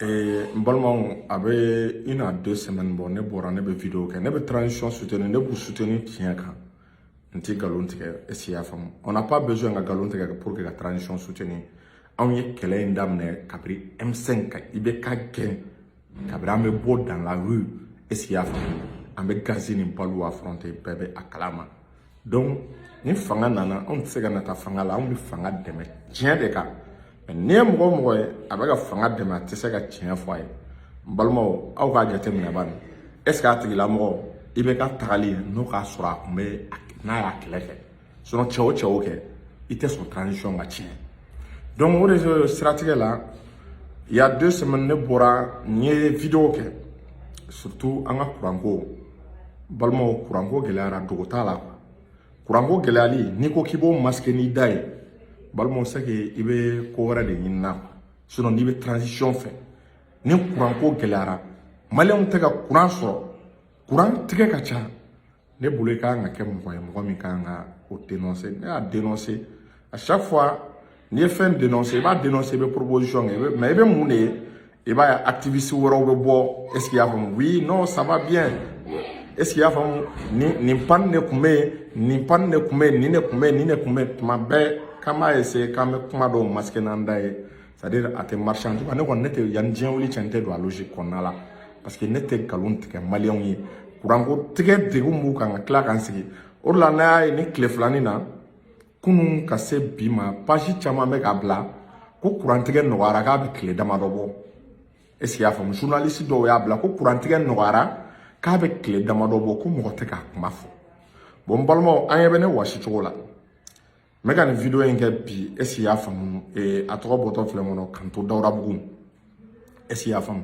Et Balmont avait 1 à 2 semaines, bon, ne bora ne be vidéo que ne be transition soutenir, ne pour soutenir tient quand. Nti galon tigɛ est-ce qu'il y a femme? On n'a pas besoin de galon tigɛ pour que la transition soutenir. On y kɛlɛ in daminɛ kabiri M5 kan i bɛ ka gɛn kabiri an bɛ bɔ dans la rue est-ce qu'il y a femme? An bɛ gazi ni balo affronter bɛɛ bɛ a kalama. Donc ni fanga nana on tɛ se ka nata fanga la, on bɛ fanga dɛmɛ tiɲɛ de kan. Ni ye mɔgɔ mɔgɔ ye a bɛ ka fanga dɛmɛ a tɛ se ka tiɲɛ fɔ a ye. N balimaw aw k'a jateminɛ bani est-ce que a tigilamɔgɔ i bɛ ka tagali ye n'o k'a sɔrɔ a tun bɛ n'a y'a kɛlɛ kɛ sinon cɛ o cɛ o kɛ i tɛ sɔn transition ka tiɲɛ. Donc o de siratigɛ la il y a 2 semaines ne bɔra n ye vidéo kɛ surtout an ka kuranko balimaw kuranko gɛlɛyara dogo t'a la kuranko gɛlɛyali n'i ko k'i b'o masquer n'i da ye balimaw c'est que i bɛ ko wɛrɛ de ɲini na sinon n'i bɛ transition fɛ ni kuranko gɛlɛyara maliyɛnw tɛ ka kuran sɔrɔ kuran tigɛ ka ca ne bolo i kan ka kɛ mɔgɔ ye mɔgɔ min kan ka o dénoncer ne y'a dénoncer à chaque fois n'i ye fɛn dénoncer i b'a dénoncer i bɛ proposition kɛ mais i bɛ mun de ye i b'a ye activiste wɛrɛw bɛ bɔ est-ce qu'il y a faamu oui non ça va bien est-ce qu'il y a faamu nin panne de tun bɛ yen nin panne de tun bɛ yen nin de tun bɛ yen nin de tun bɛ yen tuma bɛɛ k'an b'a essayer k'an bɛ kuma dɔw masquer n'an da ye c'est-à-dire a tɛ marcher en tout cas ne kɔni ne tɛ yanni diɲɛ wuli cɛ n tɛ don a logique kɔnɔna la parce que ne tɛ nkalon tigɛ maliyɛnw ye kuranko tigɛ degun b'u kan ka tila k'an sigi o de la n'a y'a ye ni tile filanin na kunun ka se bi ma page caman bɛ k'a bila ko kurantigɛ nɔgɔyara k'a bɛ tile damadɔ bɔ est-ce qu'il y a faamu journaliste dɔw y'a bila ko kurantigɛ nɔgɔyara k'a bɛ tile damadɔ bɔ ko mɔgɔ tɛ k'a kuma fɔ bon n balimaw an ɲɛ bɛ ne wɔsi cogo la n bɛ ka nin vidéo in kɛ bi est-ce qu'il y a faamu a tɔgɔ bɔtɔ filɛ kɔnɔ Kanto Dawurabugu est-ce qu'il y a faamu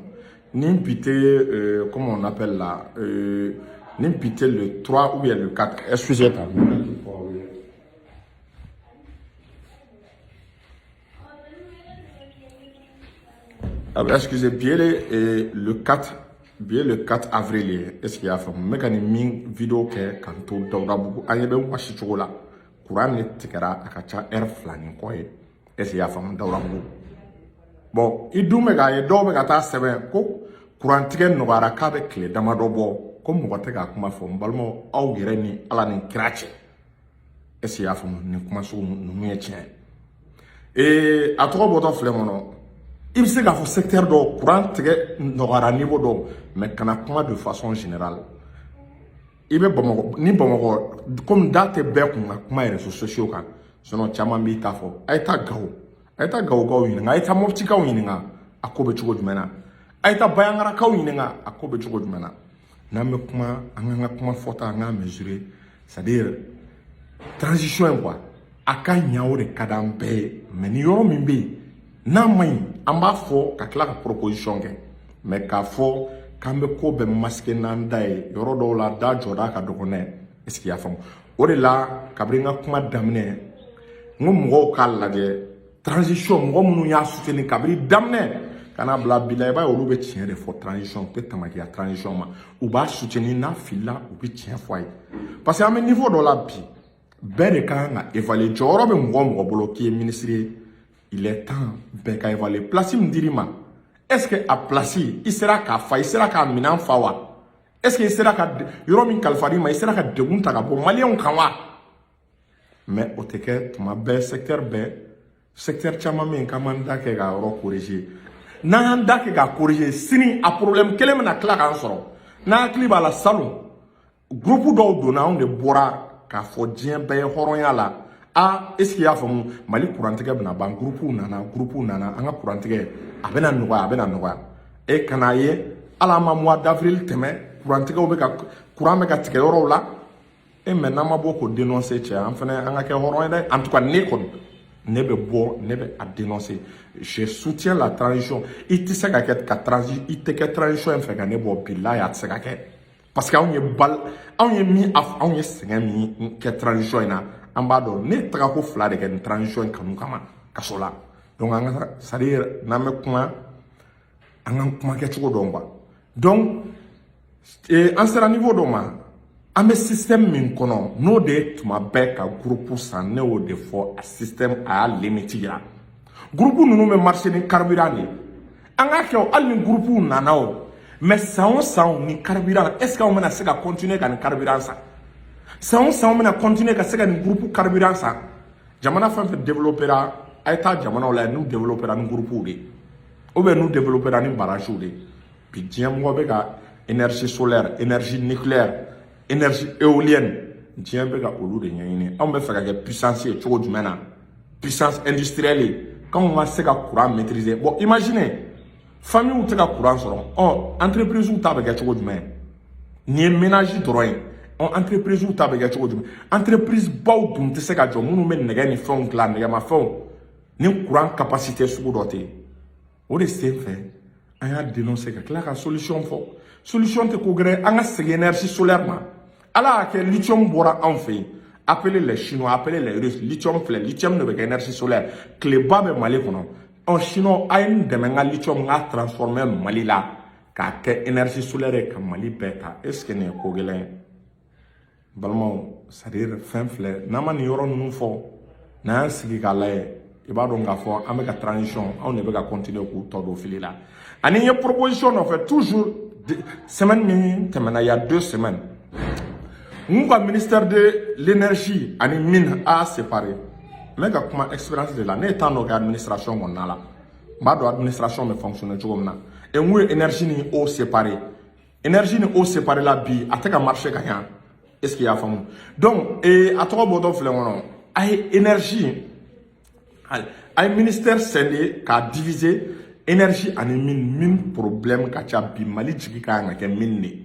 ni bi tɛ comment on appelle là ni bi tɛ le 3 ou bien le 4 excusez moi excusez bien le 4 avril est-ce qu'il y a faamu n bɛ ka nin min vidéo kɛ Kanto Dawurabugu an ɲɛ bɛ wɔsi cogo la kuran ne tigɛra a ka ca heure 2 ni kɔ ye est-ce qu'il y a faamu Dawurabugu bon i dun bɛ k'a ye dɔw bɛ ka taa sɛbɛn ko kurantigɛ nɔgɔyara k'a bɛ tile damadɔ bɔ ko mɔgɔ tɛ k'a kuma fɔ n balimaw aw yɛrɛ ni ala ni kira cɛ est-ce qu'il y a faamu nin kuma sugu ninnu ye tiɲɛ a tɔgɔ bɔtɔ filɛ kɔnɔ i bɛ se k'a fɔ secteur dɔw kuran tigɛ nɔgɔyara niveau dɔw mais kana kuma de façon générale i bɛ Bamakɔ ni Bamakɔ comme da tɛ bɛɛ kun ka kuma réseaux sociaux kan sinon caman b'i ta fɔ a ye taa Gawo a ye taa Gawokaw ɲininka a ye taa Moptikaw ɲininka a ko bɛ cogo jumɛn na a ye taa Bayangarakaw ɲininka a ko bɛ cogo jumɛn na n'an bɛ kuma an k'an ka kuma fɔta an k'a mesurer c'est-à-dire transition in quoi a ka ɲa o de ka d'an bɛɛ ye mais ni yɔrɔ min bɛ yen n'a ma ɲi an b'a fɔ ka tila ka proposition kɛ mais k'a fɔ k'an bɛ ko bɛɛ masquer n'an da ye yɔrɔ dɔw la da jɔda ka dɔgɔ n'a ye est-ce qu'il y a faamu o de la kabini n ka kuma daminɛ n ko mɔgɔw k'a lajɛ transition mɔgɔ minnu y'a soutenir kabini daminɛ kana bila bi la i b'a ye olu bɛ tiɲɛ de fɔ transition u tɛ tamakiya transition ma u b'a soutenir n'a filila u bɛ tiɲɛ fɔ a ye parce que an bɛ niveau dɔ la bi bɛɛ de kan ka évaluer jɔyɔrɔ bɛ mɔgɔ o mɔgɔ bolo k'i ye ministre ye il est temps bɛɛ ka évaluer place min dir'i ma est-ce que a place i sera k'a fa i sera k'a minɛn fa wa est-ce que i sera ka yɔrɔ min kalifar'i ma i sera ka degun ta ka bɔ maliyɛnw kan wa mais o tɛ kɛ tuma bɛɛ secteur caman bɛ yen k'an m'an da kɛ ka yɔrɔ corriger n'an y'an da kɛ ka corriger sini a problème kelen bɛna tila k'an sɔrɔ n'an hakili b'a la salon groupe dɔw donna anw de bɔra k'a fɔ diɲɛ bɛɛ ye hɔrɔnya la est-ce qu'il y a faamu Mali kurantigɛ bɛna ban groupe nana an ka kurantigɛ a bɛna nɔgɔya kana ye ala ma mois d'avril tɛmɛ kurantigɛw bɛ ka kuran bɛ ka tigɛ yɔrɔw la mais n'an ma bɔ k'o dénoncer cɛ an fana an ka kɛ hɔrɔn ye dɛ en tout cas ne kɔni ne bɛ bɔ ne bɛ a dénoncer je soutiens la transition i tɛ se ka kɛ i tɛ kɛ transition in fɛ ka ne bɔ bilahi a tɛ se ka kɛ parce que anw ye sɛgɛn min kɛ transition in na an b'a dɔn ne taga ko 2 de kɛ nin transition in kanu kama kaso la donc an ka c'est-à-dire n'an bɛ kuma an ka kuma kɛcogo dɔn quoi donc an sera niveau dɔ ma an bɛ système min kɔnɔ n'o de ye tuma bɛɛ ka groupe san ne y'o de fɔ a système a y'a limite yira groupe ninnu bɛ marcher ni carburant de anga ke al ni groupe nanao mais sans ni carburant est ce qu'on mena se ka continuer ka ni carburant ça sans mena continuer ka se ka ni groupe carburant ça jamana fa développera ayta jamana la nous développera ni groupe de ou bien nous développera ni barrage de puis diam mo be ka énergie solaire énergie nucléaire énergie éolienne diam be ka olu de nyini on be fa ka puissance et trop du mena puissance industrielle quand on va se ka courant maîtriser bon imaginez famille ou te ka courant soron entreprise ou ta be ka trop du mena ni ménage droit entreprise ou ta be ka trop du mena entreprise baw dum te se ka jo munu men nega ni fon clan nega ma fon ni courant capacité sugu doté o de se fait on a dénoncé que la solution fo solution te ko gré anga se énergie solaire ma ala que lithium bora en fait appelez les chinois appelez les russes lithium ne be énergie solaire clé ba be mali kono en chinois ayin de menga lithium nga transformer mali la ka ke énergie solaire ka mali beta est ce que ne ko gelen balmo c'est-à-dire fin fleur na man yoro nu fo na sigi ka lay iba don ga fo ameka transition on ne be ka continuer ku todo fili la ani ye proposition en fait toujours semaine mini temena il y a 2 semaines mon ministère de l'énergie ani mine a séparé mais ka kuma expérience de la ne étant no administration on la ba do administration me fonctionner comme na et moi énergie ni eau séparé la bi ataka marché ka yan est-ce qu'il y a femme donc et à trois bodo flengono ay énergie ay ministère scellé ka diviser énergie ani mine problème ka cha bi mali jigi ka nga ke mine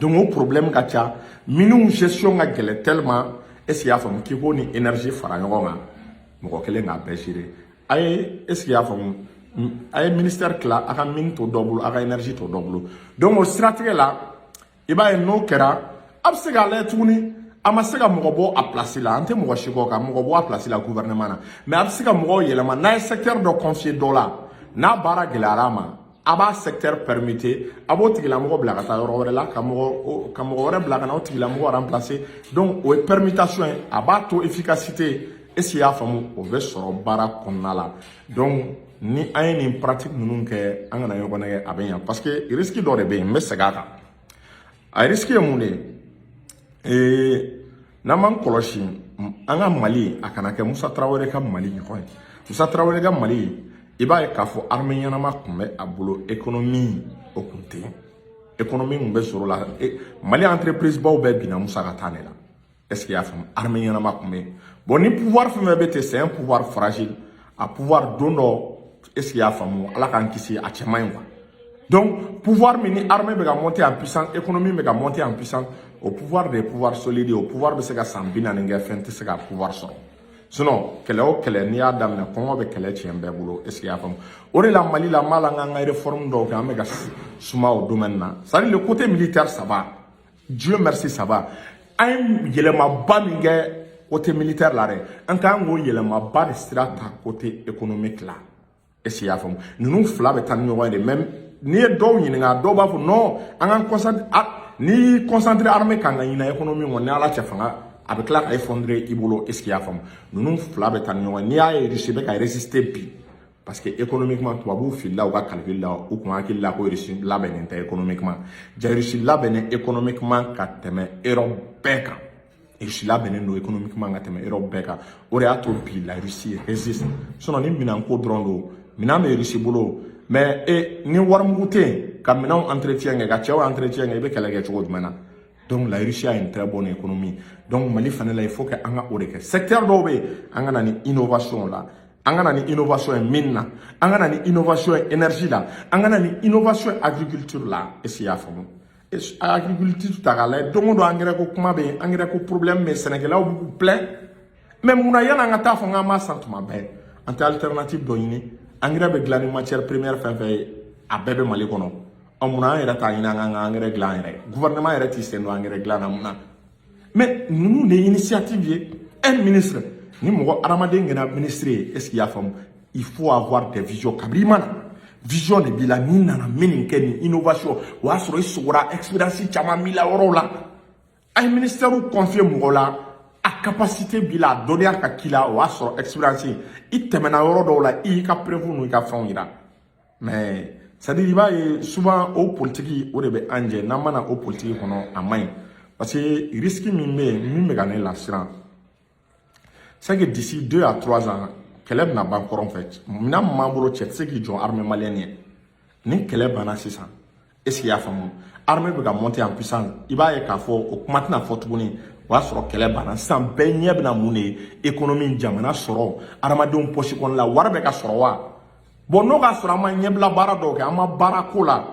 donc au problème ka cha minu gestion nga gele tellement est-ce qu'il y a femme ki ko ni énergie fara nga mo kele nga beshire ay est-ce qu'il y a femme ay ministère cla aka mine to double aka énergie to double donc au stratégie là iba no kera absega le tuni amasega mogobo a placer là ante mogo shiko ka mogobo a placer la gouvernement na mais absega mogo yelema na secteur de confier dollar na bara gelarama aba secteur permetté abo tigila mogo bla kata yoro la ka mogo wore bla kana tigila mogo remplacer donc o permutation aba to efficacité est-ce ya famu o ve soro bara konnala donc ni ayni pratique nunun ke angana yoko nege abenya parce que risque d'ore be mesega a risque yamune naman koloshi anga mali akana ke Musa Traoré ka mali ko Musa Traoré ka mali iba e kafo armée yana ma kumbe abulo économie okunte économie ngbe soro la mali entreprise ba be bina Musa ka tanela est-ce qu'il y a femme armée yana ma kumbe bon ni pouvoir femme bete c'est un pouvoir fragile à pouvoir dono est-ce qu'il y a femme ala kan kisi a chemain quoi donc pouvoir mini armée be ga monter en puissance économie be ga monter en puissance au pouvoir des pouvoirs solides au pouvoir de se ga sambina ninga fente se ga pouvoir so sinon kele ni adam na kongo be kele chembe bulo est-ce qu'il y a femme ore la mali la malanga nga réforme do ka mega suma au domaine na ça le côté militaire ça va Dieu merci ça va ay yelema baminga côté militaire là en tant ngo yelema ba de strata côté économique là est-ce qu'il y a femme nous fla be tan ñoy de même ni do ñinga do ba fu non an ni concentré armée kanga ina économie on ala chafanga avec la effondrer ibolo est-ce qu'il y a femme nous flabe tan ñoy ni ay réussir ka résister bi parce que économiquement toi bu fil là ou ka calcul là ou ko akil la ko réussir la ben économiquement ja réussir la ben économiquement ka teme européen et je suis là ben no économiquement ka teme européen ore ato bi la Russie résiste sono ni minan ko drondo minan me réussir bolo mais ni warmouté comme maintenant entretien ga tiaw entretien ga be kala ga chod mana donc la Russie a une très bonne économie donc Mali fanela il faut que anga oreke secteur dobe anga nani innovation là anga nani innovation mine anga nani innovation énergie là anga nani innovation agriculture là et si ya famu et agriculture tagala donc do engrais ko kuma be engrais ko problème mais Sénégal a beaucoup plein même muna yana nga ta fanga ma sentiment be ante alternative do yini engrais be glani matière première fin a bébé Mali kono amuna era ta ina nga engrais glan ere gouvernement era tissendo engrais glan amuna mais nous les initiatives un ministre ni mo aramade ngena ministre est-ce qu'il y a femme il faut avoir des visions kabrimana vision de bilani nana meaning ken innovation wa soro isura experience chama mila orola ay ministère ou confier mo la a capacité bila donner à kila wa soro experience itemena oro do la i ka prévu no ka fon ira mais ça dit il va souvent au politique au début anje n'a mana au politique kono amay parce que risque mi gagner l'assurance c'est que d'ici 2 à 3 ans keleb na bankor en fait na membre tchetse qui joue armée malienne ni keleb bana sisan est-ce qu'il y a famu armée be ga monter en puissance il va y ka fo o maintenant fo tuguni wa soro keleb bana san be nyeb na mune économie jamana soro armadon poche kon la warbe ka soro wa bon no ga soro ma nyeb la bara do ke ama bara ko la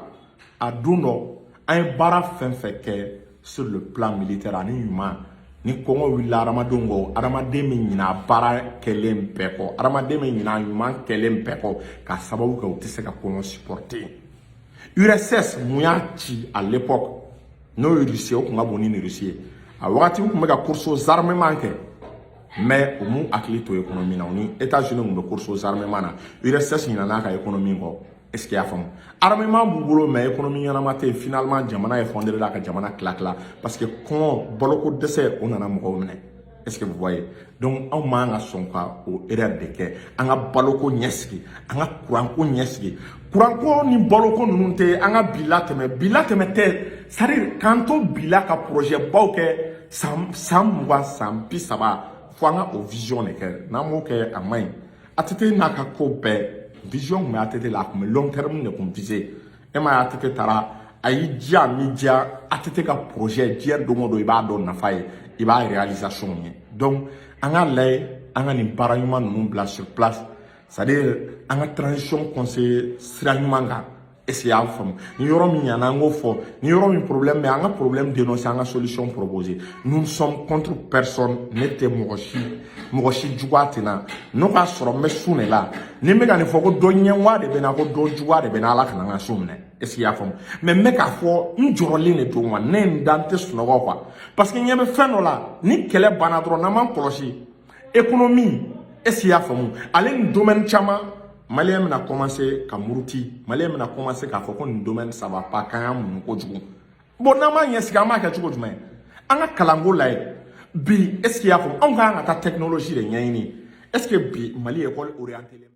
aduno un bara fait que sur le plan militaire ani humain ni kongo wila aramadongo aramade min nyina bara kelen peko aramade min nyina humain kelen peko ka sababu ka utise ka kongo supporter URSS muyachi à l'époque no Russie o kunga boni ni Russie a wakati ku mega course aux armements ke mais o mu akili to économie na ni États-Unis mu course aux armements na URSS nyina na ka économie ko est-ce qu'il y a femme armement bugolo mais économie yana mate finalement jamana est fondé là ka jamana claque là parce que quand boloko dessert on en a mo mene est-ce que vous voyez donc on manga sonka au erreur de ke anga boloko nyeski anga kuranko nyeski kuranko ni boloko nunte anga bilateme te c'est-à-dire quand on bila ka projet bauke sam pisaba fo anga o vision ne ke na mo ke amay atete na ka ko be vision mais atete la comme long terme ne comme visé et ma atete tara ayi dia media atete ka projet dia do modo iba do na fay iba réalisation ni donc anga lay anga ni paranyuma nous bla sur place c'est-à-dire anga transition conseil siranyumanga essayer à faire ni yoro mi yana ngo fo ni yoro mi problème mais anga problème dénoncer anga solution proposée nous sommes contre personne nete mogoshi jugatina no ka soro mesune la ni mega ni foko do nyenwa de bena ko do juwa de bena la kana sumne essayer à faire mais meka fo njoroli ne to wa ne ndante suno quoi parce que nyebe feno la ni kele banadro na man koloshi économie essayer à faire aller dans domaine chama Malien a commencé à mourouti, Malien a commencé à faire un domaine ça va pas quand même ko jugu. Bon nama yes ka ma ka jugu jumai. Anga kalango lai bi est-ce qu'il y a on va ta technologie de nyani. Est-ce que bi Mali école orientée